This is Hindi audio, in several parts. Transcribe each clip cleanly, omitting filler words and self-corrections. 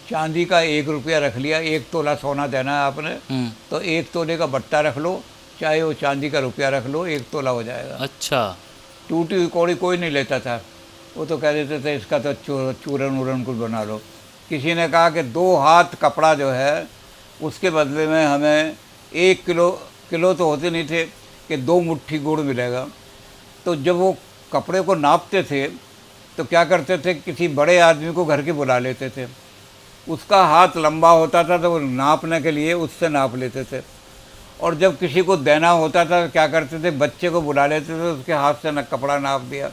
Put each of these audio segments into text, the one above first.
चांदी का 1 रुपया रख लिया, 1 तोला सोना देना है आपने, तो 1 तोले का बट्टा रख लो, चाहे वो चांदी का रुपया रख लो, 1 तोला हो जाएगा। अच्छा। टूटी हुई कौड़ी कोई नहीं लेता था, वो तो कह देते थे इसका तो चूरन वूरन कुछ बना लो। किसी ने कहा कि 2 हाथ कपड़ा जो है उसके बदले में हमें 1 किलो, किलो तो होते नहीं थे, कि 2 मुट्ठी गुड़ मिलेगा। तो जब वो कपड़े को नापते थे तो क्या करते थे, किसी बड़े आदमी को घर के बुला लेते थे, उसका हाथ लंबा होता था तो वो नापने के लिए उससे नाप लेते थे। और जब किसी को देना होता था तो क्या करते थे, बच्चे को बुला लेते थे, उसके हाथ से न कपड़ा नाप दिया।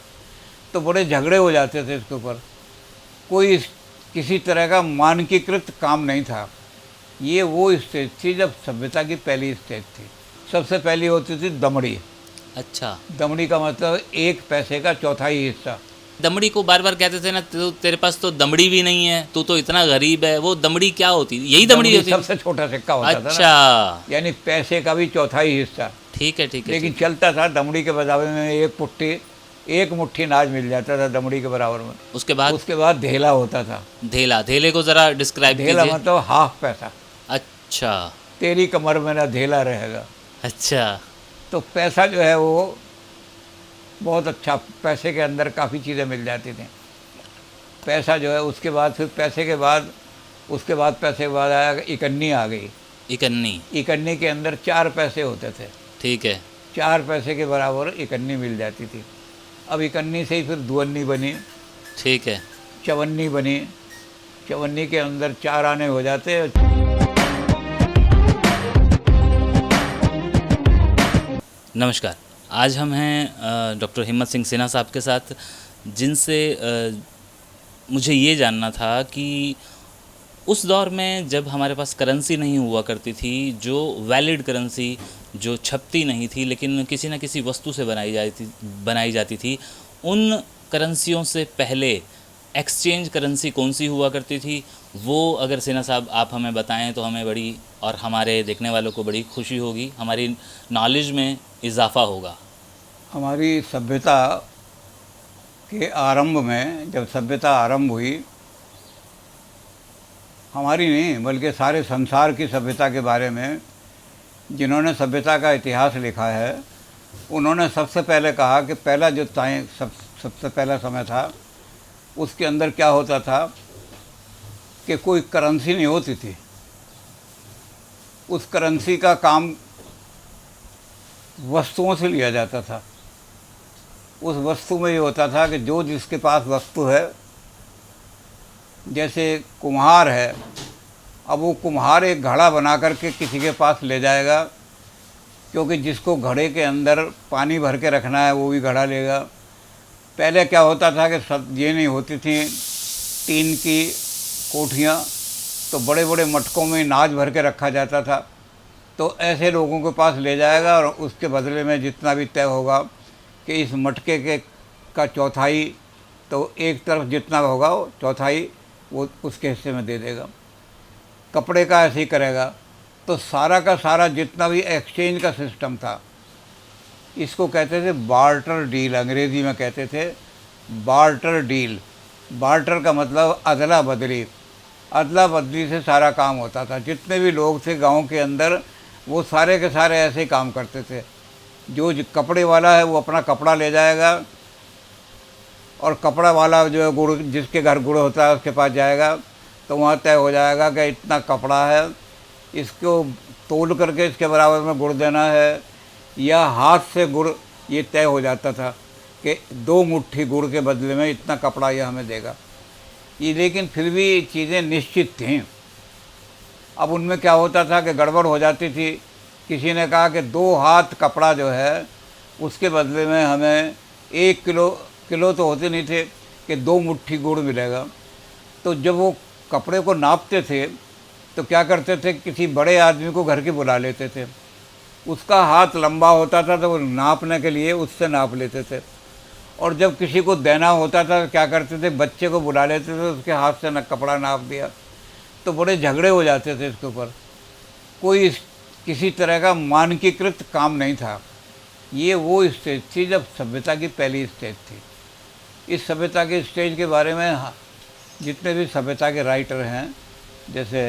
तो बड़े झगड़े हो जाते थे इसके ऊपर। कोई किसी तरह का मानकीकृत काम नहीं था। ये वो स्टेज थी जब सभ्यता की पहली स्टेज थी। सबसे पहली होती थी दमड़ी। अच्छा। दमड़ी का मतलब 1 पैसे का चौथाई हिस्सा। दमड़ी को बार बार कहते थे ना, तेरे पास तो दमड़ी भी नहीं है, तू तो इतना गरीब है। वो दमड़ी क्या होती थी? यही दमड़ी होती? सबसे छोटा सिक्का होता था अच्छा। ना, यानी पैसे का भी चौथाई हिस्सा। ठीक है, ठीक है। लेकिन चलता था दमड़ी के बराबर में 1 मुट्ठी अनाज मिल जाता था दमड़ी के बराबर में। उसके बाद धेला होता था। धेला, धेले को जरा डिस्क्राइब कीजिए। धेला मतलब हाफ पैसा। अच्छा। तेरी कमर में ना धेला रहेगा। अच्छा। तो पैसा जो है वो बहुत अच्छा, पैसे के अंदर काफ़ी चीज़ें मिल जाती थी। पैसा जो है, उसके बाद फिर पैसे के बाद आया इकन्नी आ गई। इकन्नी के अंदर 4 पैसे होते थे। ठीक है। 4 पैसे के बराबर इकन्नी मिल जाती थी। अब इकन्नी से ही फिर दुअन्नी बनी। ठीक है। चवन्नी बनी। चवन्नी के अंदर 4 आने हो जाते। नमस्कार, आज हम हैं डॉक्टर हिम्मत सिंह सिन्हा साहब के साथ, जिनसे मुझे ये जानना था कि उस दौर में जब हमारे पास करेंसी नहीं हुआ करती थी, जो वैलिड करेंसी जो छपती नहीं थी लेकिन किसी न किसी वस्तु से बनाई जाती थी, उन करेंसियों से पहले एक्सचेंज करेंसी कौन सी हुआ करती थी, वो अगर सिन्हा साहब आप हमें बताएं तो हमें बड़ी, और हमारे देखने वालों को बड़ी खुशी होगी, हमारी नॉलेज में इजाफ़ा होगा। हमारी सभ्यता के आरंभ में, जब सभ्यता आरंभ हुई, हमारी नहीं बल्कि सारे संसार की सभ्यता के बारे में जिन्होंने सभ्यता का इतिहास लिखा है, उन्होंने सबसे पहले कहा कि पहला जो सबसे पहला समय था, उसके अंदर क्या होता था कि कोई करेंसी नहीं होती थी। उस करेंसी का काम वस्तुओं से लिया जाता था। उस वस्तु में ये होता था कि जो जिसके पास वस्तु है, जैसे कुम्हार है, अब वो कुम्हार एक घड़ा बना करके किसी के पास ले जाएगा, क्योंकि जिसको घड़े के अंदर पानी भर के रखना है वो भी घड़ा लेगा। पहले क्या होता था कि सब ये नहीं होती थी टीन की कोठियाँ, तो बड़े बड़े मटकों में अनाज भर के रखा जाता था। तो ऐसे लोगों के पास ले जाएगा और उसके बदले में जितना भी तय होगा कि इस मटके का चौथाई, तो एक तरफ जितना होगा वो चौथाई वो उसके हिस्से में दे देगा। कपड़े का ऐसे ही करेगा। तो सारा का सारा जितना भी एक्सचेंज का सिस्टम था, इसको कहते थे बार्टर डील, अंग्रेज़ी में कहते थे बार्टर डील। बार्टर का मतलब अदला बदली। अदला बदली से सारा काम होता था। जितने भी लोग थे गांव के अंदर, वो सारे के सारे ऐसे काम करते थे। जो कपड़े वाला है वो अपना कपड़ा ले जाएगा, और कपड़ा वाला जो है गुड़, जिसके घर गुड़ होता है उसके पास जाएगा, तो वहाँ तय हो जाएगा कि इतना कपड़ा है, इसको तोल करके इसके बराबर में गुड़ देना है, या हाथ से गुड़, ये तय हो जाता था कि 2 मुट्ठी गुड़ के बदले में इतना कपड़ा ये हमें देगा। ये लेकिन फिर भी चीज़ें निश्चित थीं। अब उनमें क्या होता था कि गड़बड़ हो जाती थी। किसी ने कहा कि 2 हाथ कपड़ा जो है उसके बदले में हमें 1 किलो, किलो तो होते नहीं थे, कि 2 मुट्ठी गुड़ मिलेगा। तो जब वो कपड़े को नापते थे तो क्या करते थे, किसी बड़े आदमी को घर के बुला लेते थे, उसका हाथ लंबा होता था तो वो नापने के लिए उससे नाप लेते थे। और जब किसी को देना होता था तो क्या करते थे, बच्चे को बुला लेते थे, उसके हाथ से न कपड़ा नाप दिया। तो बड़े झगड़े हो जाते थे इसके ऊपर। कोई किसी तरह का मानकीकृत काम नहीं था। ये वो स्टेज थी जब सभ्यता की पहली स्टेज थी। इस सभ्यता के स्टेज के बारे में जितने भी सभ्यता के राइटर हैं, जैसे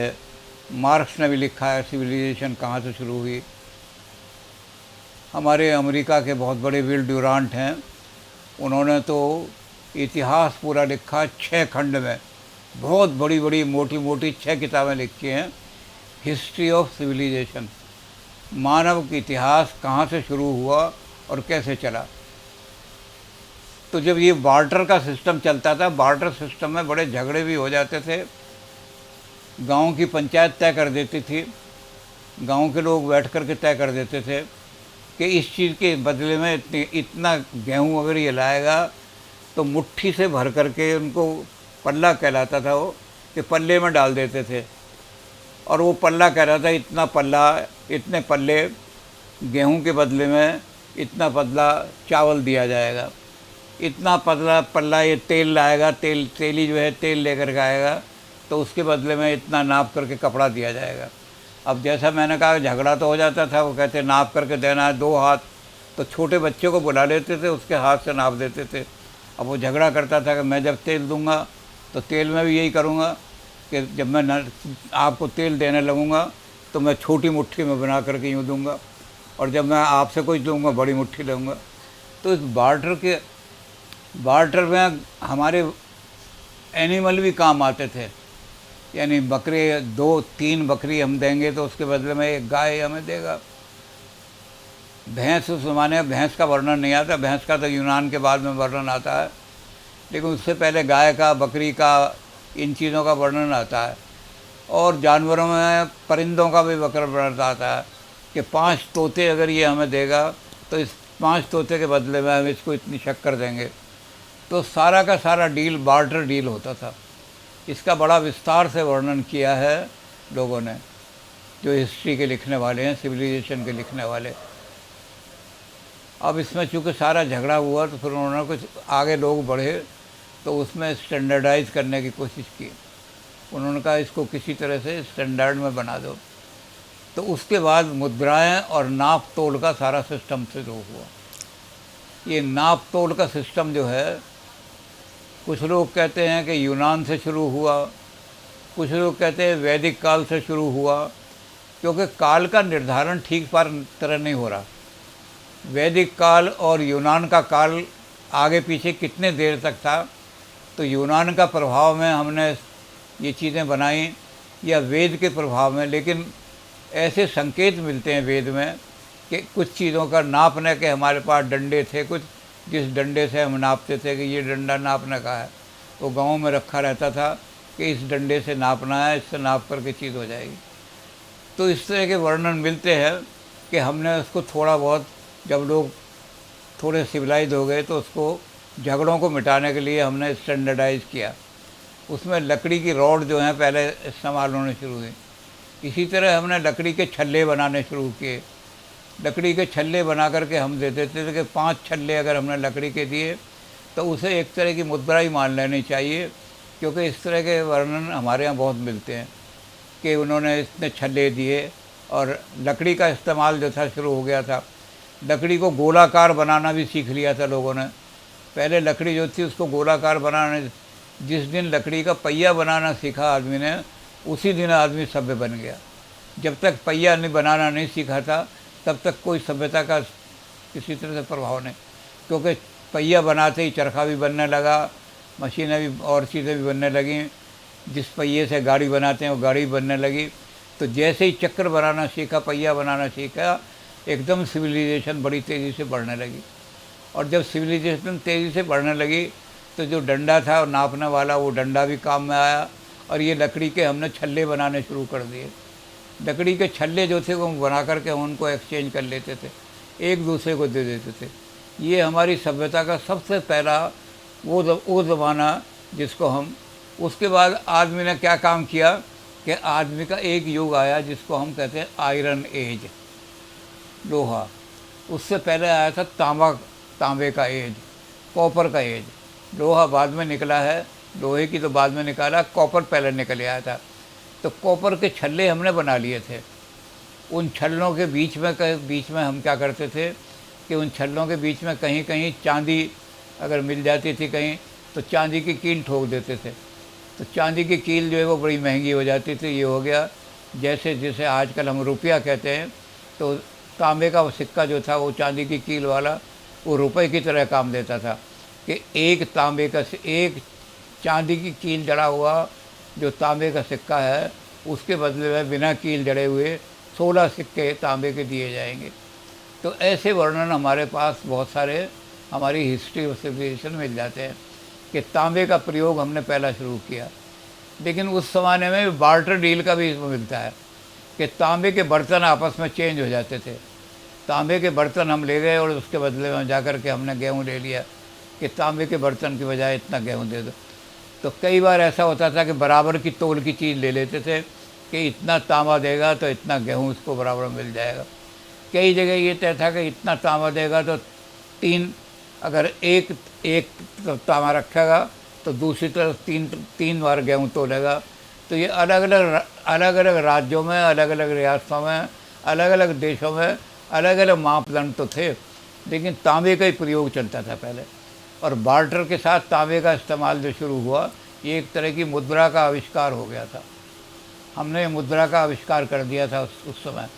मार्क्स ने भी लिखा है सिविलाइजेशन कहाँ से शुरू हुई। हमारे अमेरिका के बहुत बड़े विल ड्यूरांट हैं, उन्होंने तो इतिहास पूरा लिखा 6 खंड में, बहुत बड़ी बड़ी मोटी मोटी 6 किताबें लिखी हैं। हिस्ट्री ऑफ सिविलाइजेशन, मानव का इतिहास कहाँ से शुरू हुआ और कैसे चला। तो जब ये बार्टर का सिस्टम चलता था, बार्टर सिस्टम में बड़े झगड़े भी हो जाते थे। गांव की पंचायत तय कर देती थी, गांव के लोग बैठ कर के तय कर देते थे कि इस चीज़ के बदले में इतना गेहूँ अगर ये लाएगा तो मुट्ठी से भर करके, उनको पल्ला कहलाता था वो, कि पल्ले में डाल देते थे। और वो पल्ला कह रहा था इतना पल्ला, इतने पल्ले गेहूं के बदले में इतना पतला चावल दिया जाएगा, इतना पतला पल्ला ये तेल लाएगा, तेली जो है तेल लेकर के आएगा तो उसके बदले में इतना नाप करके कपड़ा दिया जाएगा। अब जैसा मैंने कहा झगड़ा तो हो जाता था, वो कहते नाप करके देना है 2 हाथ, तो छोटे बच्चे को बुला लेते थे, उसके हाथ से नाप देते थे। अब वो झगड़ा करता था कि मैं जब तेल दूंगा तो तेल में भी यही करूँगा कि जब मैं आपको तेल देने लगूँगा तो मैं छोटी मुट्ठी में बना करके यूँ दूँगा, और जब मैं आपसे कुछ दूँगा बड़ी मुट्ठी लूँगा। तो इस बार्टर में हमारे एनिमल भी काम आते थे, यानी बकरे 2-3 बकरी हम देंगे तो उसके बदले में 1 गाय हमें देगा। भैंस, उस ज़माने में भैंस का वर्णन नहीं आता, भैंस का तो यूनान के बाद में वर्णन आता है, लेकिन उससे पहले गाय का, बकरी का, इन चीज़ों का वर्णन आता है। और जानवरों में परिंदों का भी वर्णन आता है कि 5 तोते अगर ये हमें देगा तो इस 5 तोते के बदले में हम इसको इतनी शक्कर देंगे। तो सारा का सारा डील बार्टर डील होता था। इसका बड़ा विस्तार से वर्णन किया है लोगों ने, जो हिस्ट्री के लिखने वाले हैं, सिविलाइजेशन के लिखने वाले। अब इसमें चूँकि सारा झगड़ा हुआ तो फिर उन्होंने कुछ आगे लोग बढ़े तो उसमें स्टैंडर्डाइज करने की कोशिश की। उन्होंने कहा इसको किसी तरह से स्टैंडर्ड में बना दो। तो उसके बाद मुद्राएं और नाप तोल का सारा सिस्टम शुरू हुआ। ये नाप तोल का सिस्टम जो है, कुछ लोग कहते हैं कि यूनान से शुरू हुआ, कुछ लोग कहते हैं वैदिक काल से शुरू हुआ, क्योंकि काल का निर्धारण ठीक तरह नहीं हो रहा। वैदिक काल और यूनान का काल आगे पीछे कितने देर तक था, तो यूनान का प्रभाव में हमने ये चीज़ें बनाई या वेद के प्रभाव में। लेकिन ऐसे संकेत मिलते हैं वेद में कि कुछ चीज़ों का नापने के हमारे पास डंडे थे, कुछ जिस डंडे से हम नापते थे कि ये डंडा नापने का है, वो गाँव में रखा रहता था कि इस डंडे से नापना है, इससे नाप करके चीज़ हो जाएगी। तो इस तरह के वर्णन मिलते हैं कि हमने उसको थोड़ा बहुत, जब लोग थोड़े सिविलाइज हो गए तो उसको झगड़ों को मिटाने के लिए हमने स्टैंडर्डाइज किया। उसमें लकड़ी की रॉड जो हैं पहले इस्तेमाल होने शुरू हुई। इसी तरह हमने लकड़ी के छल्ले बनाने शुरू किए। लकड़ी के छल्ले बना करके हम दे देते थे कि 5 छल्ले अगर हमने लकड़ी के दिए तो उसे एक तरह की मुद्रा ही मान लेनी चाहिए, क्योंकि इस तरह के वर्णन हमारे यहाँ बहुत मिलते हैं कि उन्होंने इतने छल्ले दिए। और लकड़ी का इस्तेमाल जो था शुरू हो गया था। लकड़ी को गोलाकार बनाना भी सीख लिया था लोगों ने। पहले लकड़ी जो थी उसको गोलाकार बनाने, जिस दिन लकड़ी का पहिया बनाना सीखा आदमी ने, उसी दिन आदमी सभ्य बन गया। जब तक पहिया बनाना नहीं सीखा था तब तक कोई सभ्यता का किसी तरह से प्रभाव नहीं, क्योंकि पहिया बनाते ही चरखा भी बनने लगा, मशीनें भी और चीज़ें भी बनने लगीं। जिस पहिए से गाड़ी बनाते हैं वो गाड़ी बनने लगी। तो जैसे ही चक्कर बनाना सीखा, पहिया बनाना सीखा, एकदम सिविलाइजेशन बड़ी तेज़ी से बढ़ने लगी। और जब सिविलाइजेशन तेज़ी से बढ़ने लगी तो जो डंडा था और नापने वाला, वो डंडा भी काम में आया। और ये लकड़ी के हमने छल्ले बनाने शुरू कर दिए। लकड़ी के छल्ले जो थे वो बना करके हम उनको एक्सचेंज कर लेते थे, एक दूसरे को दे देते थे। ये हमारी सभ्यता का सबसे पहला वो ज़माना जिसको हम, उसके बाद आदमी ने क्या काम किया कि आदमी का एक युग आया जिसको हम कहते हैं आयरन एज, लोहा। उससे पहले आया था तांबे का एज, कॉपर का एज। लोहा बाद में निकला है, लोहे की तो बाद में निकाला, कॉपर पहले निकल आया था। तो कॉपर के छल्ले हमने बना लिए थे। उन छल्लों के बीच में हम क्या करते थे कि उन छल्लों के बीच में कहीं कहीं चांदी अगर मिल जाती थी कहीं, तो चांदी की कील ठोक देते थे। तो चांदी की कील जो है वो बड़ी महंगी हो जाती थी। ये हो गया। जैसे जैसे आजकल हम रुपया कहते हैं, तो तांबे का वो सिक्का जो था वो चांदी की कील वाला, वो रुपए की तरह काम देता था कि एक तांबे का एक चांदी की कील जड़ा हुआ जो तांबे का सिक्का है, उसके बदले में बिना कील जड़े हुए 16 सिक्के तांबे के दिए जाएंगे। तो ऐसे वर्णन हमारे पास बहुत सारे हमारी हिस्ट्री और सिविलाइजेशन मिल जाते हैं कि तांबे का प्रयोग हमने पहला शुरू किया। लेकिन उस ज़माने में बार्टर डील का भी इसमें मिलता है कि तांबे के बर्तन आपस में चेंज हो जाते थे। तांबे के बर्तन हम ले गए और उसके बदले में जाकर के हमने गेहूँ ले लिया कि तांबे के बर्तन की बजाय इतना गेहूँ दे दो। तो कई बार ऐसा होता था कि बराबर की तोल की चीज़ ले लेते थे कि इतना तांबा देगा तो इतना गेहूँ उसको बराबर मिल जाएगा। कई जगह ये तय था कि इतना तांबा देगा तो अगर एक तांबा रखेगा तो दूसरी तरफ तीन बार गेहूँ तोलेगा। तो ये अलग अलग राज्यों में, अलग अलग रियासतों में, अलग अलग देशों में अलग अलग मापदंड तो थे, लेकिन तांबे का ही प्रयोग चलता था पहले। और बार्टर के साथ तांबे का इस्तेमाल जो शुरू हुआ, ये एक तरह की मुद्रा का आविष्कार हो गया था। हमने मुद्रा का आविष्कार कर दिया था उस समय।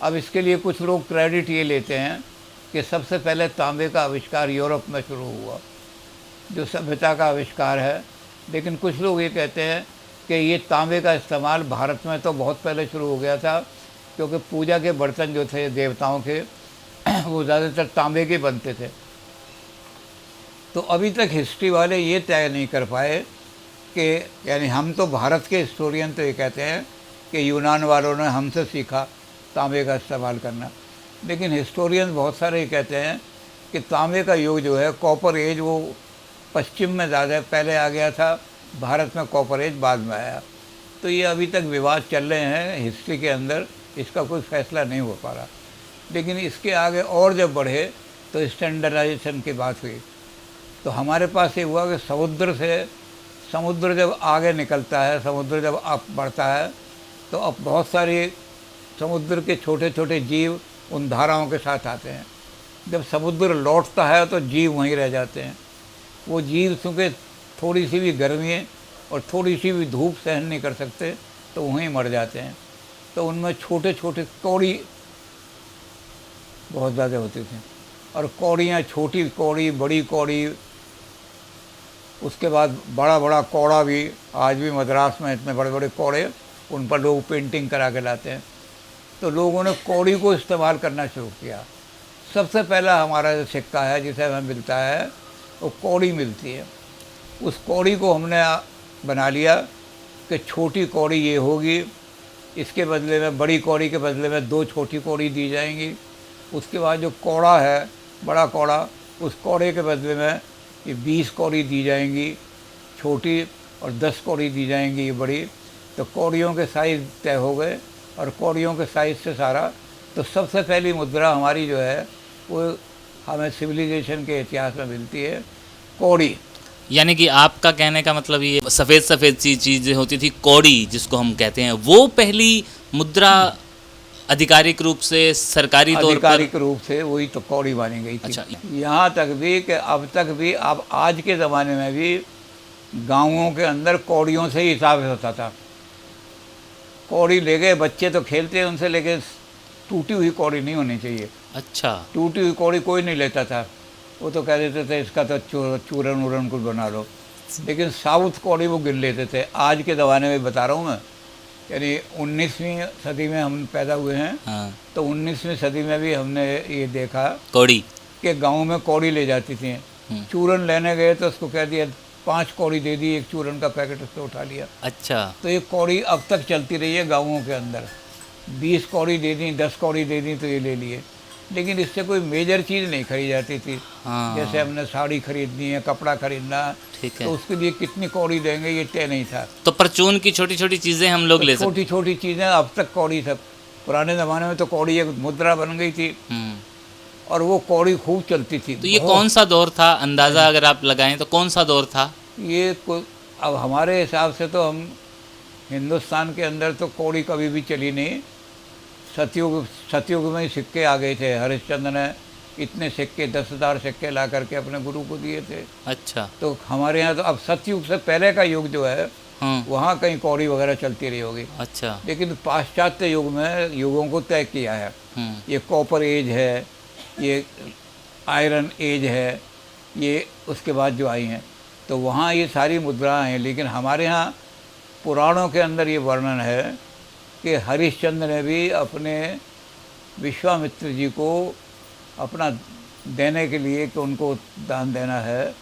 अब इसके लिए कुछ लोग क्रेडिट ये लेते हैं कि सबसे पहले तांबे का आविष्कार यूरोप में शुरू हुआ, जो सभ्यता का आविष्कार है। लेकिन कुछ लोग ये कहते हैं कि ये तांबे का इस्तेमाल भारत में तो बहुत पहले शुरू हो गया था, क्योंकि पूजा के बर्तन जो थे देवताओं के वो ज़्यादातर तांबे के बनते थे। तो अभी तक हिस्ट्री वाले ये तय नहीं कर पाए कि, यानी हम तो भारत के हिस्टोरियन तो ये कहते हैं कि यूनान वालों ने हमसे सीखा तांबे का इस्तेमाल करना, लेकिन हिस्टोरियन बहुत सारे ये कहते हैं कि तांबे का युग जो है, कॉपर एज, वो पश्चिम में ज़्यादा पहले आ गया था, भारत में कॉपर एज बाद में आया। तो ये अभी तक विवाद चल रहे हैं हिस्ट्री के अंदर, इसका कोई फैसला नहीं हो पा रहा। लेकिन इसके आगे और जब बढ़े तो स्टैंडर्डाइजेशन की बात हुई। तो हमारे पास ये हुआ कि समुद्र जब आगे निकलता है, समुद्र जब अब बढ़ता है, तो अब बहुत सारे समुद्र के छोटे छोटे जीव उन धाराओं के साथ आते हैं। जब समुद्र लौटता है तो जीव वहीं रह जाते हैं। वो जीव चूँकि थोड़ी सी भी गर्मी और थोड़ी सी भी धूप सहन नहीं कर सकते, तो वहीं मर जाते हैं। तो उनमें छोटे छोटे कौड़ी बहुत ज़्यादा होती थी, और कौड़ियाँ, छोटी कौड़ी, बड़ी कौड़ी, उसके बाद बड़ा बड़ा कौड़ा भी, आज भी मद्रास में इतने बड़े बड़े कौड़े, उन पर लोग पेंटिंग करा के लाते हैं। तो लोगों ने कौड़ी को इस्तेमाल करना शुरू किया। सबसे पहला हमारा जो सिक्का है जिसे हमें मिलता है, वो कौड़ी मिलती है। उस कौड़ी को हमने बना लिया कि छोटी कौड़ी ये होगी, इसके बदले में बड़ी कौड़ी के बदले में 2 छोटी कौड़ी दी जाएंगी। उसके बाद जो कौड़ा है, बड़ा कौड़ा, उस कौड़े के बदले में ये 20 कौड़ी दी जाएंगी छोटी, और 10 कौड़ी दी जाएंगी ये बड़ी। तो कौड़ियों के साइज़ तय हो गए, और कौड़ियों के साइज़ से सारा। तो सबसे पहली मुद्रा हमारी जो है वो हमें सिविलाइजेशन के इतिहास में मिलती है, कौड़ी। यानी कि आपका कहने का मतलब ये सफ़ेद सफ़ेद सी चीज़ें होती थी, कौड़ी जिसको हम कहते हैं, वो पहली मुद्रा आधिकारिक रूप से, सरकारी तौर पर, आधिकारिक रूप से वही तो कौड़ी मानी गई थी। अच्छा। यहाँ तक भी कि अब तक भी, अब आज के ज़माने में भी गाँवों के अंदर कौड़ियों से ही हिसाब होता था। कौड़ी ले गए, बच्चे तो खेलते हैं उनसे, लेके टूटी हुई कौड़ी नहीं होनी चाहिए। अच्छा। टूटी हुई कौड़ी कोई नहीं लेता था, वो तो कह देते थे इसका तो चूरन वूरन कुछ बना लो। लेकिन साउथ कौड़ी वो गिन लेते थे। आज के ज़माने में बता रहा हूँ मैं, यानी 19वीं सदी में हम पैदा हुए हैं। हाँ। तो 19वीं सदी में भी हमने ये देखा कौड़ी कि गाँव में कौड़ी ले जाती थी। चूरन लेने गए तो उसको कह दिया 5 कौड़ी दे दी, एक चूरन का पैकेट उससे उठा लिया। अच्छा। तो ये कौड़ी अब तक चलती रही है गाँवों के अंदर। 20 कौड़ी दे दी, 10 कौड़ी दे दी तो ये ले लिए, लेकिन इससे कोई मेजर चीज़ नहीं खरीदी जाती थी। हाँ। जैसे हमने साड़ी खरीदनी है, कपड़ा खरीदना, ठीक है, तो उसके लिए कितनी कौड़ी देंगे ये तय नहीं था। तो परचून की छोटी छोटी चीज़ें हम लोग ले सकते। छोटी छोटी चीज़ें अब तक कौड़ी सब। पुराने ज़माने में तो कौड़ी एक मुद्रा बन गई थी, और वो कौड़ी खूब चलती थी। तो ये कौन सा दौर था, अंदाज़ा अगर आप लगाएं तो कौन सा दौर था ये? अब हमारे हिसाब से तो हम हिंदुस्तान के अंदर तो कौड़ी कभी भी चली नहीं। सतयुग में ही सिक्के आ गए थे। हरिश्चंद्र ने इतने सिक्के 10,000 सिक्के ला करके अपने गुरु को दिए थे। अच्छा। तो हमारे यहाँ तो अब सतयुग से पहले का युग जो है हाँ। वहाँ कहीं कौड़ी वगैरह चलती रही होगी, अच्छा। लेकिन पाश्चात्य युग में युगों को तय किया है। ये कॉपर एज है, ये आयरन एज है, ये उसके बाद जो आई हैं, तो वहाँ ये सारी मुद्राएं हैं। लेकिन हमारे यहाँ पुराणों के अंदर ये वर्णन है कि हरिश्चंद्र ने भी अपने विश्वामित्र जी को अपना देने के लिए कि उनको दान देना है,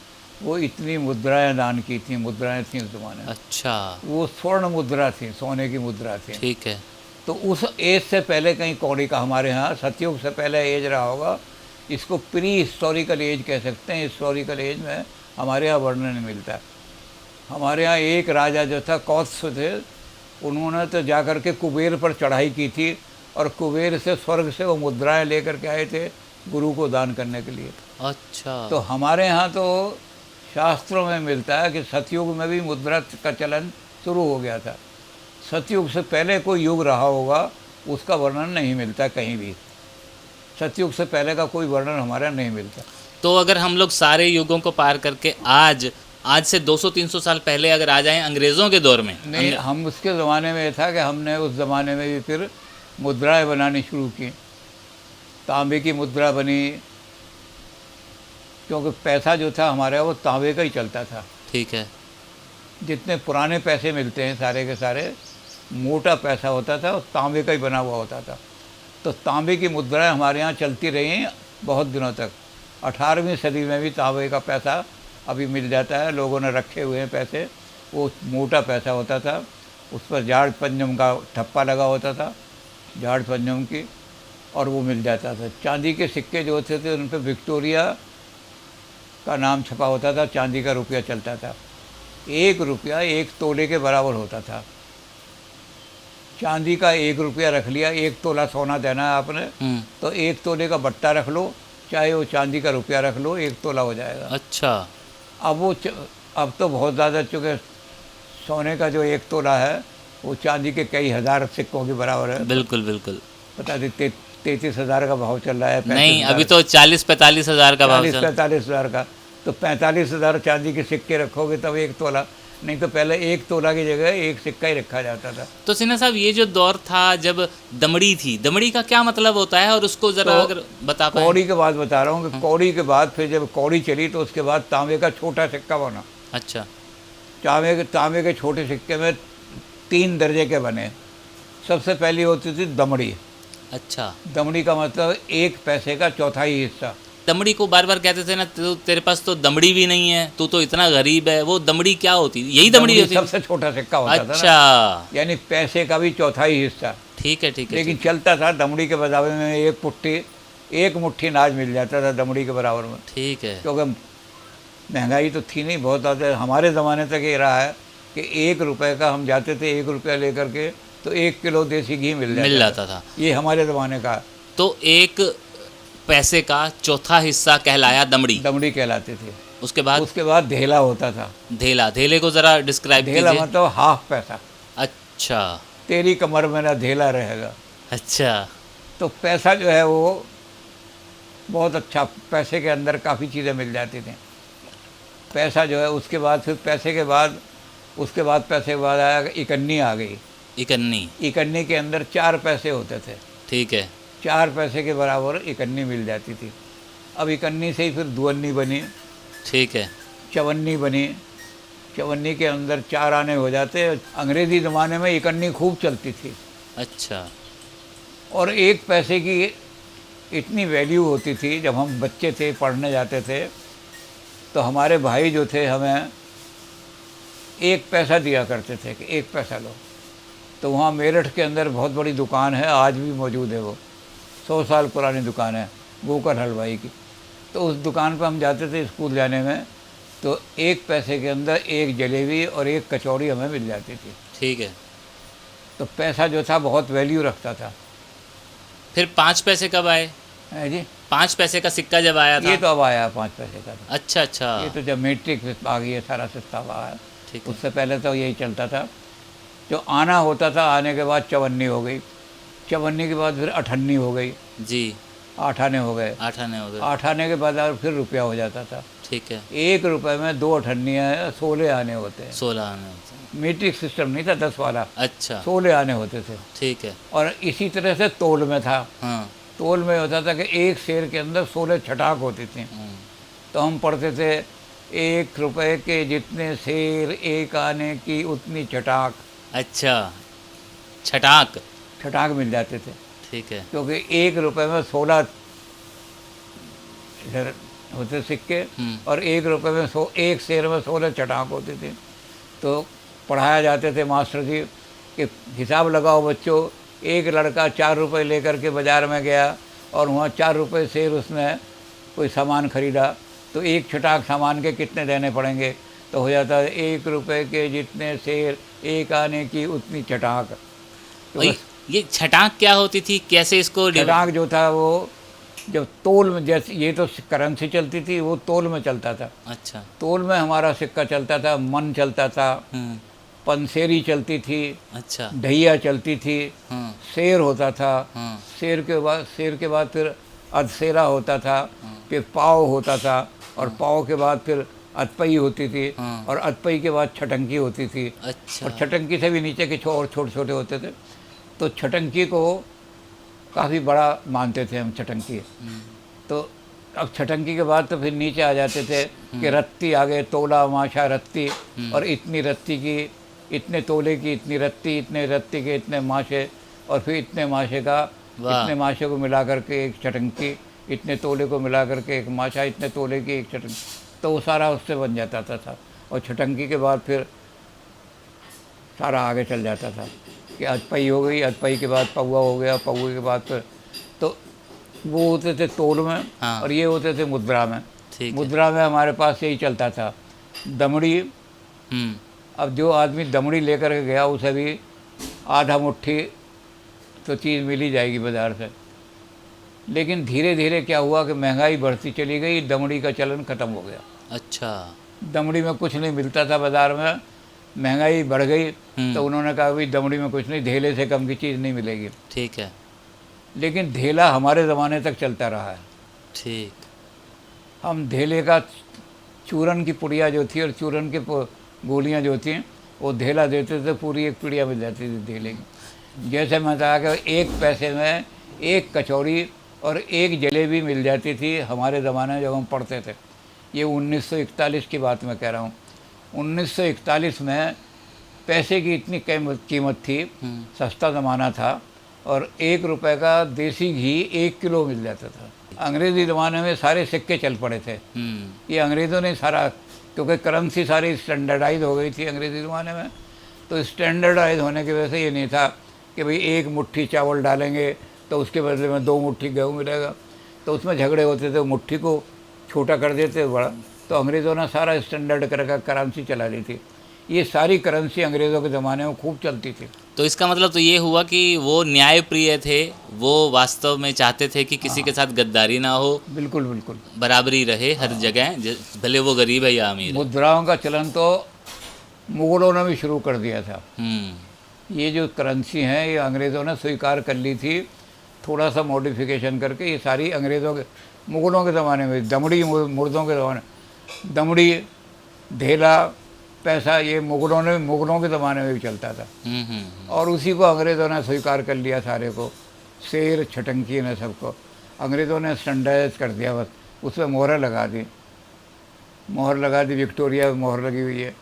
वो इतनी मुद्राएं दान की थी। मुद्राएं थी उस ज़माने में। अच्छा। वो स्वर्ण मुद्रा थी, सोने की मुद्रा थी। ठीक है। तो उस एज से पहले कहीं कौड़ी का हमारे यहाँ सतयुग से पहले एज रहा होगा। इसको प्री हिस्टोरिकल एज कह सकते हैं। हिस्टोरिकल एज में हमारे यहाँ वर्णन मिलता है। हमारे यहाँ एक राजा जो था कौत्स थे, उन्होंने तो जा कर के कुबेर पर चढ़ाई की थी और कुबेर से स्वर्ग से वो मुद्राएं लेकर के आए थे गुरु को दान करने के लिए। अच्छा। तो हमारे यहाँ तो शास्त्रों में मिलता है कि सतयुग में भी मुद्रा का चलन शुरू हो गया था। सतयुग से पहले कोई युग रहा होगा उसका वर्णन नहीं मिलता कहीं भी। सतयुग से पहले का कोई वर्णन हमारे यहाँ नहीं मिलता। तो अगर हम लोग सारे युगों को पार करके आज से 200-300 साल पहले अगर आ जाएं अंग्रेज़ों के दौर में, नहीं, हम उसके ज़माने में ये था कि हमने उस ज़माने में भी फिर मुद्राएं बनानी शुरू की। तांबे की मुद्रा बनी, क्योंकि पैसा जो था हमारे यहाँ वो तांबे का ही चलता था। ठीक है। जितने पुराने पैसे मिलते हैं सारे के सारे मोटा पैसा होता था और तांबे का ही बना हुआ होता था। तो तांबे की मुद्राएं हमारे यहाँ चलती रही बहुत दिनों तक। 18वीं सदी में भी तांबे का पैसा अभी मिल जाता है, लोगों ने रखे हुए हैं पैसे। वो मोटा पैसा होता था, उस पर झाड़ पंजम का ठप्पा लगा होता था, झाड़ पंजम की, और वो मिल जाता था। चांदी के सिक्के जो होते थे उन पर विक्टोरिया का नाम छपा होता था। चांदी का रुपया चलता था। 1 रुपया 1 तोले के बराबर होता था। चांदी का 1 रुपया रख लिया, 1 तोला सोना देना है आपने, तो 1 तोले का बट्टा रख लो, चाहे वो चांदी का रुपया रख लो, 1 तोला हो जाएगा। अच्छा। अब तो बहुत ज़्यादा, चूँकि सोने का जो 1 तोला है वो चांदी के कई हज़ार सिक्कों के बराबर है। बिल्कुल बिल्कुल। पता नहीं 33,000 का भाव चल रहा है। नहीं, अभी तो 40-45 हज़ार का भाव चल। 45 हज़ार का, तो 45,000 चांदी के सिक्के रखोगे तब 1 तोला। नहीं तो पहले 1 तोला की जगह 1 सिक्का ही रखा जाता था। तो सिन्हा साहब, ये जो दौर था जब दमड़ी थी, दमड़ी का क्या मतलब होता है और उसको ज़रा तो अगर बता पाएं। कौड़ी के बाद बता रहा हूँ कि कौड़ी के बाद फिर जब कौड़ी चली तो उसके बाद तांबे का छोटा सिक्का बना। अच्छा। तांबे के छोटे सिक्के में 3 दर्जे के बने। सबसे पहली होती थी दमड़ी। अच्छा। दमड़ी का मतलब 1 पैसे का चौथाई हिस्सा। दमड़ी को बार बार कहते थे ना, तेरे पास तो दमड़ी भी नहीं है, तू तो इतना गरीब है। वो दमड़ी क्या होती? यही दमड़ी होती? सबसे छोटा सिक्का होता था। अच्छा। यानी पैसे का भी चौथाई हिस्सा। ठीक है ठीक है। लेकिन चलता था दमड़ी के बराबर में 1 मुट्ठी अनाज मिल जाता था दमड़ी के बराबर में। ठीक है। क्योंकि महंगाई तो थी नहीं बहुत ज़्यादा। हमारे ज़माने तक ये रहा है कि 1 रुपये का हम जाते थे, 1 रुपया लेकर के तो 1 किलो देसी घी मिल जाता था। ये हमारे ज़माने का। तो 1 पैसे का चौथा हिस्सा कहलाया दमड़ी। दमड़ी कहलाते थे। उसके बाद धेला होता था। धेले को ज़रा डिस्क्राइब कीजिए। धेला मतलब हाफ पैसा। अच्छा। तेरी कमर में ना धेला रहेगा। अच्छा। तो पैसा जो है वो बहुत अच्छा, पैसे के अंदर काफ़ी चीज़ें मिल जाती थी। पैसा जो है, उसके बाद फिर पैसे के बाद आया इकन्नी आ गई। इकन्नी के अंदर 4 पैसे होते थे। ठीक है। 4 पैसे के बराबर इकन्नी मिल जाती थी। अब इकन्नी से ही फिर दुअन्नी बनी। ठीक है। चवन्नी बनी। चवन्नी के अंदर 4 आने हो जाते। अंग्रेज़ी ज़माने में इकन्नी खूब चलती थी। अच्छा। और 1 पैसे की इतनी वैल्यू होती थी। जब हम बच्चे थे, पढ़ने जाते थे, तो हमारे भाई जो थे हमें 1 पैसा दिया करते थे कि 1 पैसा लो। तो वहाँ मेरठ के अंदर बहुत बड़ी दुकान है, आज भी मौजूद है। वो 100 साल पुरानी दुकान है, गोकर हलवाई की। तो उस दुकान पर हम जाते थे स्कूल जाने में, तो 1 पैसे के अंदर 1 जलेबी और 1 कचौड़ी हमें मिल जाती थी। ठीक है। तो पैसा जो था बहुत वैल्यू रखता था। फिर 5 पैसे कब आए? है जी, 5 पैसे का सिक्का जब आया था? ये तो अब आया 5 पैसे का। अच्छा अच्छा। ये तो जब मैट्रिक आ गई है सारा सिस्टम आया। ठीक है। उससे पहले तो यही चलता था। जो आना होता था, आने के बाद चवन्नी हो गई। चवन्नी के बाद फिर अठन्नी हो गई। जी। 8 आने हो गए। 8 आने हो गए। 8 आने के बाद और फिर रुपया हो जाता था। ठीक है। 1 रुपए में 2 अठन्नियाँ 16 आने होते हैं। 16 आने होते हैं। मीट्रिक सिस्टम नहीं था 10 वाला, अच्छा 16 आने होते थे। ठीक है। और इसी तरह से तोल में था। हाँ। तोल में होता था कि एक शेर के अंदर 16 छटाक होती थी। तो हम पढ़ते थे 1 रुपए के जितने शेर 1 आने की उतनी छटाक। अच्छा, छटाक। छटाक मिल जाते थे ठीक है। क्योंकि 1 रुपए में 16 इधर होते सिक्के और 1 रुपए में 1 शेर में 16 छटाक होती थी। तो पढ़ाया जाते थे मास्टर जी कि हिसाब लगाओ बच्चों, एक लड़का 4 रुपए लेकर के बाज़ार में गया और वहाँ 4 रुपए शेर उसने कोई सामान खरीदा, तो एक छटाक सामान के कितने देने पड़ेंगे? तो हो जाता है 1 रुपए के जितने शेर 1 आने की उतनी छटाक। तो ये छटाक क्या होती थी, कैसे इसको छटाक जो था वो जब तोल में, जैसे ये तो करेंसी चलती थी, वो तोल में चलता था। अच्छा। तोल में हमारा सिक्का चलता था, मन चलता था, पंसेरी चलती थी, अच्छा। ढैया चलती थी, शेर होता था, हाँ। शेर के बाद फिर अधसेरा होता था, फिर पाव होता था, और पाव के बाद फिर अतपई होती थी, और अतपई के बाद छटंकी होती थी। अच्छा। और छटंकी से भी नीचे के और छोटे छोटे होते थे। तो छटंकी को काफ़ी बड़ा मानते थे हम, छटंकी। तो अब छटंकी के बाद तो फिर नीचे आ जाते थे कि रत्ती आ गए, तोला माशा रत्ती, और इतनी रत्ती की इतने तोले की इतनी रत्ती, इतने रत्ती के इतने माशे, और फिर इतने माशे का इतने माशे को मिला करके एक छटंकी, इतने तोले को मिला करके एक माशा, इतने तोले की एक छटंकी। तो वो सारा उससे बन जाता था। और छटंकी के बाद फिर सारा आगे चल जाता था कि अतपई हो गई, अतपई के बाद पौवा हो गया, पौवे के बाद फिर तो वो होते थे तोल में। हाँ। और ये होते थे मुद्रा में। ठीक मुद्रा में हमारे पास यही चलता था, दमड़ी। अब जो आदमी दमड़ी लेकर के गया उसे भी आधा मुट्ठी तो चीज़ मिल ही जाएगी बाज़ार से। लेकिन धीरे धीरे क्या हुआ कि महंगाई बढ़ती चली गई, दमड़ी का चलन ख़त्म हो गया। अच्छा। दमड़ी में कुछ नहीं मिलता था बाज़ार में, महंगाई बढ़ गई, तो उन्होंने कहा भाई दमड़ी में कुछ नहीं, धेले से कम की चीज़ नहीं मिलेगी। ठीक है। लेकिन धेला हमारे ज़माने तक चलता रहा है। ठीक। हम धेले का चूरन की पुड़िया जो थी और चूरन की गोलियां जो थी वो धेला देते थे, पूरी एक पुड़िया मिल जाती थी धेले की। जैसे मैं कहा कि 1 पैसे में 1 कचौड़ी और 1 जलेबी मिल जाती थी हमारे ज़माने में जब हम पढ़ते थे। ये 1941 की बात मैं कह रहा हूँ। 1941 में पैसे की इतनी कीमत थी, सस्ता ज़माना था, और 1 रुपए का देसी घी 1 किलो मिल जाता था। अंग्रेज़ी ज़माने में सारे सिक्के चल पड़े थे। ये अंग्रेज़ों ने सारा, क्योंकि करेंसी सारी स्टैंडर्डाइज हो गई थी अंग्रेज़ी ज़माने में, तो स्टैंडर्डाइज होने की वजह से ये नहीं था कि भाई 1 मुट्ठी चावल डालेंगे तो उसके बदले में 2 मुट्ठी गेहूँ मिलेगा। तो उसमें झगड़े होते थे, मुट्ठी को छोटा कर देते बड़ा। तो अंग्रेज़ों ने सारा स्टैंडर्ड करके करेंसी चला ली थी। ये सारी करेंसी अंग्रेज़ों के ज़माने में खूब चलती थी। तो इसका मतलब तो ये हुआ कि वो न्यायप्रिय थे, वो वास्तव में चाहते थे कि किसी के साथ गद्दारी ना हो, बिल्कुल बिल्कुल बराबरी रहे हर जगह, भले वो गरीब है या अमीर है। मुद्राओं का चलन तो मुग़लों ने भी शुरू कर दिया था। ये जो करेंसी हैं ये अंग्रेज़ों ने स्वीकार कर ली थी, थोड़ा सा मॉडिफिकेशन करके। ये सारी अंग्रेज़ों के, मुग़लों के ज़माने में दमड़ी, मुर्दों के ज़माने, दमड़ी, धेला, पैसा, ये मुग़लों के ज़माने में भी चलता था। और उसी को अंग्रेज़ों ने स्वीकार कर लिया सारे को, शेर छटंकी ने सबको अंग्रेज़ों ने स्टैंडर्डाइज कर दिया। बस उसमें मोहर लगा दी, विक्टोरिया में मोहर लगी हुई है।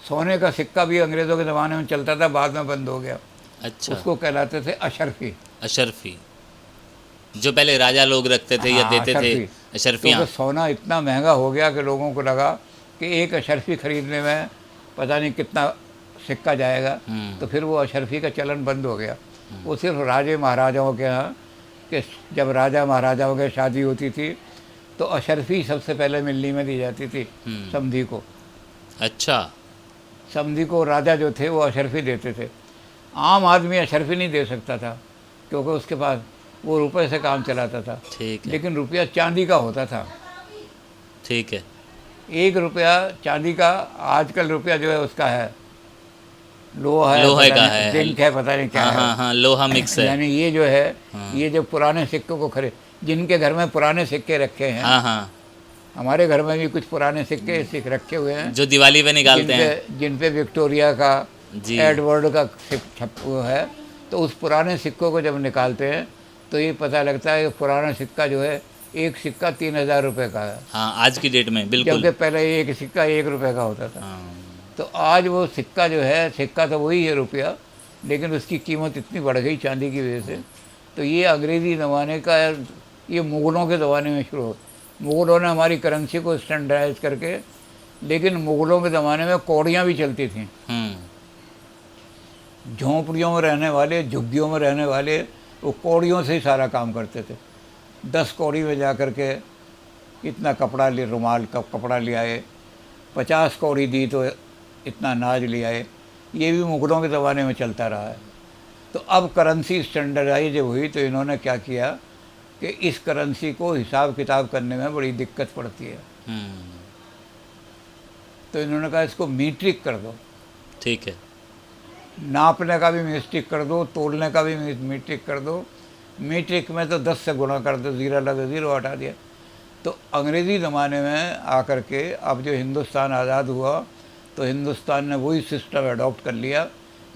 सोने का सिक्का भी अंग्रेज़ों के ज़माने में चलता था, बाद में बंद हो गया। अच्छा। उसको कहलाते थे अशरफी। अशरफी, जो पहले राजा लोग रखते थे या देते थे, अशरफियाँ। तो सोना इतना महंगा हो गया कि लोगों को लगा कि एक अशरफी खरीदने में पता नहीं कितना सिक्का जाएगा। तो फिर वो अशरफी का चलन बंद हो गया। वो सिर्फ राजे महाराजाओं के यहाँ, कि जब राजा महाराजाओं के शादी होती थी तो अशरफी सबसे पहले मिलनी में दी जाती थी समधी को। अच्छा। समधी को राजा जो थे वो अशरफी देते थे। आम आदमी अशरफी नहीं दे सकता था क्योंकि उसके पास वो रुपए से काम चलाता था। ठीक है। लेकिन रुपया चांदी का होता था। ठीक है। 1 रुपया चांदी का, आजकल रुपया जो है उसका है लोहे का है, जिंक है, पता नहीं क्या है। हाँ, लोहा मिक्स है। यानी ये जो है, ये जो पुराने सिक्कों को जिनके घर में पुराने सिक्के रखे हैं, हाँ हाँ, हमारे घर में भी कुछ पुराने सिक्के सिक्के रखे हुए हैं, जो दिवाली पे निकालते हैं। जिन पे विक्टोरिया का, जी। एडवर्ड का वो है। तो उस पुराने सिक्कों को जब निकालते हैं तो ये पता लगता है कि पुराना सिक्का जो है, एक सिक्का 3,000 रुपये का है, हाँ, आज की डेट में बिल्कुल। जबकि पहले एक सिक्का 1 रुपये का होता था। हाँ, तो आज वो सिक्का जो है, सिक्का तो वही है रुपया, लेकिन उसकी कीमत इतनी बढ़ गई चांदी की वजह से। तो ये अंग्रेज़ी ज़माने का, ये मुग़लों के ज़माने में शुरू हो। मुग़लों ने हमारी करेंसी को स्टैंडर्डाइज करके, लेकिन मुग़लों के ज़माने में कौड़ियाँ भी चलती थीं। झोंपड़ियों में रहने वाले, झुग्गियों में रहने वाले, वो कौड़ियों से ही सारा काम करते थे। 10 कौड़ी में जा कर के इतना कपड़ा ले, रुमाल का कपड़ा ले आए, 50 कौड़ी दी तो इतना अनाज ले आए। ये भी मुग़लों के ज़माने में चलता रहा है। तो अब करेंसी स्टैंडर्डाइज जब हुई तो इन्होंने क्या किया कि इस करेंसी को हिसाब किताब करने में बड़ी दिक्कत पड़ती है। तो इन्होंने कहा इसको मीट्रिक कर दो। ठीक है। नापने का भी मीट्रिक कर दो, तोलने का भी मीट्रिक कर दो। मीट्रिक में तो 10 से गुणा कर दो, ज़ीरो लगे, ज़ीरो हटा दिया। तो अंग्रेज़ी ज़माने में आकर के अब जो हिंदुस्तान आज़ाद हुआ तो हिंदुस्तान ने वही सिस्टम अडॉप्ट कर लिया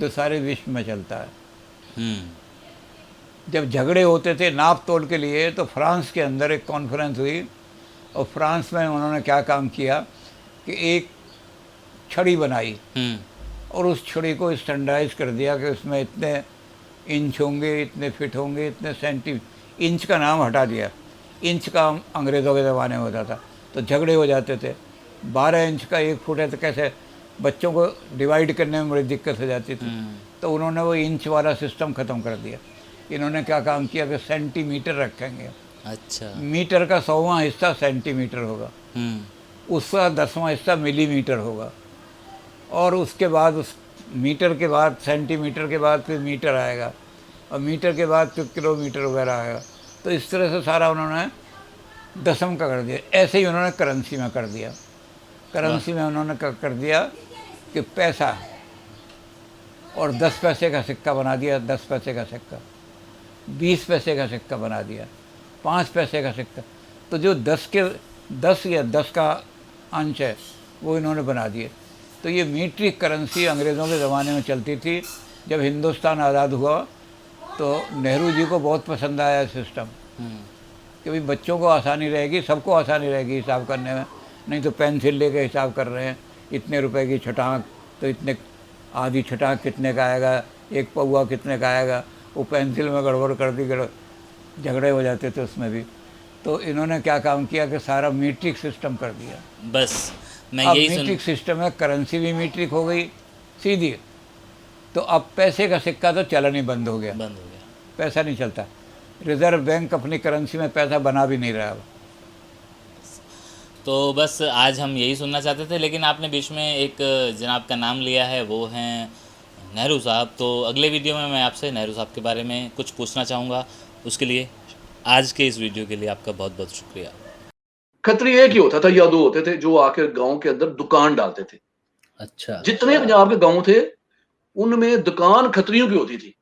जो सारे विश्व में चलता है। जब झगड़े होते थे नाप तोल के लिए तो फ्रांस के अंदर एक कॉन्फ्रेंस हुई, और फ्रांस में उन्होंने क्या काम किया कि एक छड़ी बनाई और उस छड़ी को स्टैंडर्डाइज कर दिया कि उसमें इतने इंच होंगे, इतने फिट होंगे, इतने सेंटी। इंच का नाम हटा दिया। इंच का अंग्रेज़ों के ज़माने में होता था तो झगड़े हो जाते थे। 12 इंच का 1 फुट है तो कैसे बच्चों को डिवाइड करने में बड़ी दिक्कत हो जाती थी। तो उन्होंने वो इंच वाला सिस्टम ख़त्म कर दिया। इन्होंने क्या काम किया कि सेंटीमीटर रखेंगे। अच्छा। मीटर का 100वां हिस्सा सेंटीमीटर होगा, उसका 10वां हिस्सा मिलीमीटर होगा, और उसके बाद उस मीटर के बाद, सेंटीमीटर के बाद फिर मीटर आएगा, और मीटर के बाद फिर किलोमीटर वगैरह आएगा। तो इस तरह से सारा उन्होंने दशम का कर दिया। ऐसे ही उन्होंने करेंसी में कर दिया। करेंसी में उन्होंने कर दिया कि पैसा, और 10 पैसे का सिक्का बना दिया, 10 पैसे का सिक्का, 20 पैसे का सिक्का बना दिया, 5 पैसे का सिक्का। तो जो 10 या 10 का अंश है वो इन्होंने बना दिए। तो ये मीट्रिक करेंसी अंग्रेज़ों के ज़माने में चलती थी। जब हिंदुस्तान आज़ाद हुआ तो नेहरू जी को बहुत पसंद आया सिस्टम, कि भाई बच्चों को आसानी रहेगी, सबको आसानी रहेगी हिसाब करने में। नहीं तो पेंसिल लेके हिसाब कर रहे हैं, इतने रुपए की छटाक तो इतने, आधी छटाक कितने का आएगा, एक पौवा कितने का आएगा, वो पेंसिल में गड़बड़ कर दी, झगड़े हो जाते थे उसमें भी। तो इन्होंने क्या काम किया कि सारा मीट्रिक सिस्टम कर दिया। बस मैं अब यही मीट्रिक सिस्टम है, करेंसी भी मीट्रिक हो गई सीधी। तो अब पैसे का सिक्का तो चलन ही बंद हो गया, पैसा नहीं चलता। रिजर्व बैंक अपनी करेंसी में पैसा बना भी नहीं रहा अब। तो बस आज हम यही सुनना चाहते थे, लेकिन आपने बीच में एक जनाब का नाम लिया है, वो हैं नेहरू साहब। तो अगले वीडियो में मैं आपसे नेहरू साहब के बारे में कुछ पूछना चाहूँगा। उसके लिए आज के इस वीडियो के लिए आपका बहुत बहुत शुक्रिया। खत्री एक ही होता था या दो होते थे जो आकर गांव के अंदर दुकान डालते थे। अच्छा। जितने पंजाब के गांव थे उनमें दुकान खत्रियों की होती थी,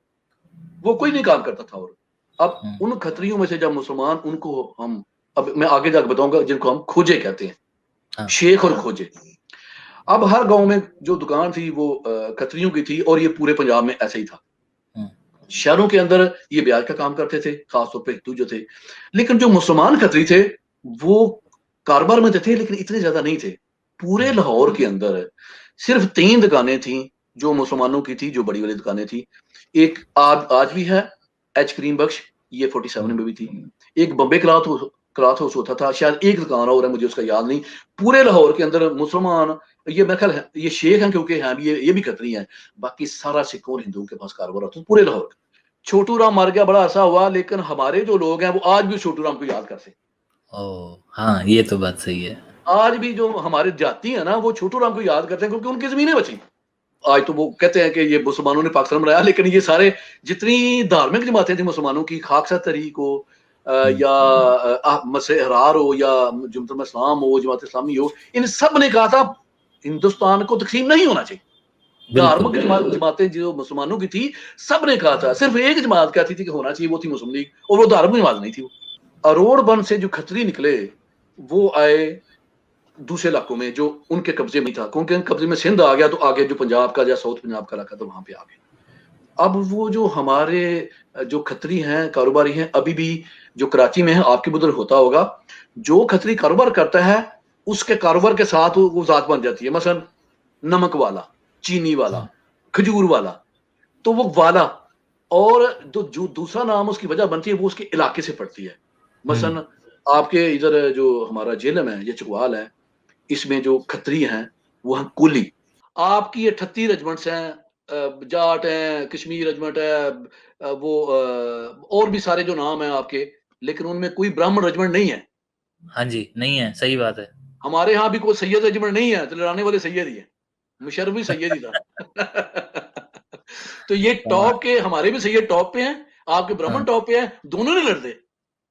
वो कोई नहीं काम करता था। और अब उन खत्रियों में से जब मुसलमान, उनको हम, अब मैं आगे जाकर बताऊंगा, जिनको हम खोजे कहते हैं, शेख और खोजे। अब हर गांव में जो दुकान थी वो खत्रियों की थी, और ये पूरे पंजाब में ऐसे ही था। शहरों के अंदर ये ब्याज का काम करते थे, खासतौर पे हिंदू जो थे। लेकिन जो मुसलमान खत्री थे वो कारोबार में थे, लेकिन इतने ज्यादा नहीं थे। पूरे लाहौर के अंदर सिर्फ 3 दुकानें थी जो मुसलमानों की थी, जो बड़ी बड़ी दुकानें थी। एक आज भी है, एच करीम बख्श, ये 47 में भी थी। एक बम्बे क्लॉथ हाउस होता था, शायद एक दुकान और है, मुझे उसका याद नहीं। पूरे लाहौर के अंदर मुसलमान, ये मेरे ख्याल है ये शेख हैं, क्योंकि हैं भी ये भी खत्री हैं। बाकी सारा सिखों और हिंदुओं के पास कारोबार होता है पूरे लाहौर। छोटू राम मर गया, बड़ा अरसा हुआ, लेकिन हमारे जो लोग हैं वो आज भी छोटू राम को याद करते हैं। हाँ, ये तो बात सही है। आज भी जो हमारे जाति है ना, वो छोटू राम को याद करते हैं, क्योंकि उनकी जमीनें बची। आज तो वो कहते हैं कि ये मुसलमानों ने पाकिस्तान बनाया, लेकिन ये सारे जितनी धार्मिक जमातें थी मुसलमानों की, खाकसा तहरीक हो या मसले हरार हो या जुम्मतुल इस्लाम हो, जमात इस्लामी हो, इन सब ने कहा था हिंदुस्तान को तकसीम नहीं होना चाहिए। धार्मिक जमातें जो मुसलमानों की थी, सब ने कहा था। सिर्फ एक जमात कहती थी कि होना चाहिए, वो थी मुस्लिम लीग, और वो धार्मिक जमात नहीं थी वो। अरोड़ बन से जो खत्री निकले वो आए दूसरे इलाकों में जो उनके कब्जे में था, क्योंकि उनके कब्जे में सिंध आ गया तो आगे जो पंजाब का या साउथ पंजाब का इलाका था वहां पे आ गए। अब वो जो हमारे जो खत्री हैं, कारोबारी हैं, अभी भी जो कराची में है, आपके उधर होता होगा, जो खत्री कारोबार करता है उसके कारोबार के साथ वो जात बन जाती है। मसलन नमक वाला, चीनी वाला, खजूर वाला, तो वो वाला, और जो दूसरा नाम उसकी वजह बनती है वो उसके इलाके से पड़ती है। मसलन आपके इधर जो हमारा झेलम है या चकवाल है, इसमें जो खत्री हैं वो हैं कोली। आपकी 38 रेजिमेंट्स हैं, जाट हैं, कश्मीर रेजिमेंट है, और भी सारे जो नाम हैं आपके, लेकिन उनमें कोई ब्राह्मण रेजिमेंट नहीं है। हाँ जी, नहीं है, सही बात है। हमारे यहाँ भी कोई सैयद रेजिमेंट नहीं है, तो लड़ाने वाले सैयद ही है, मुशर्रफ भी सैयद ही था। तो ये टॉप के, हमारे भी सैयद टॉप पे हैं, आपके ब्राह्मण टॉप पे हैं, दोनों नहीं लड़ते,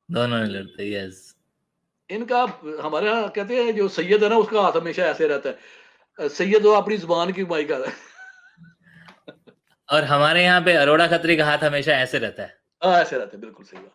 दोनों नहीं लड़ते, यस। इनका। हमारे यहाँ कहते हैं जो सैयद है ना उसका हाथ हमेशा ऐसे रहता है, सैयद वो अपनी जुबान की कमाई कर रहा है। और हमारे यहाँ पे अरोड़ा खत्री का हाथ हमेशा ऐसे रहता है। हाँ, ऐसे रहता है, बिल्कुल सही बात।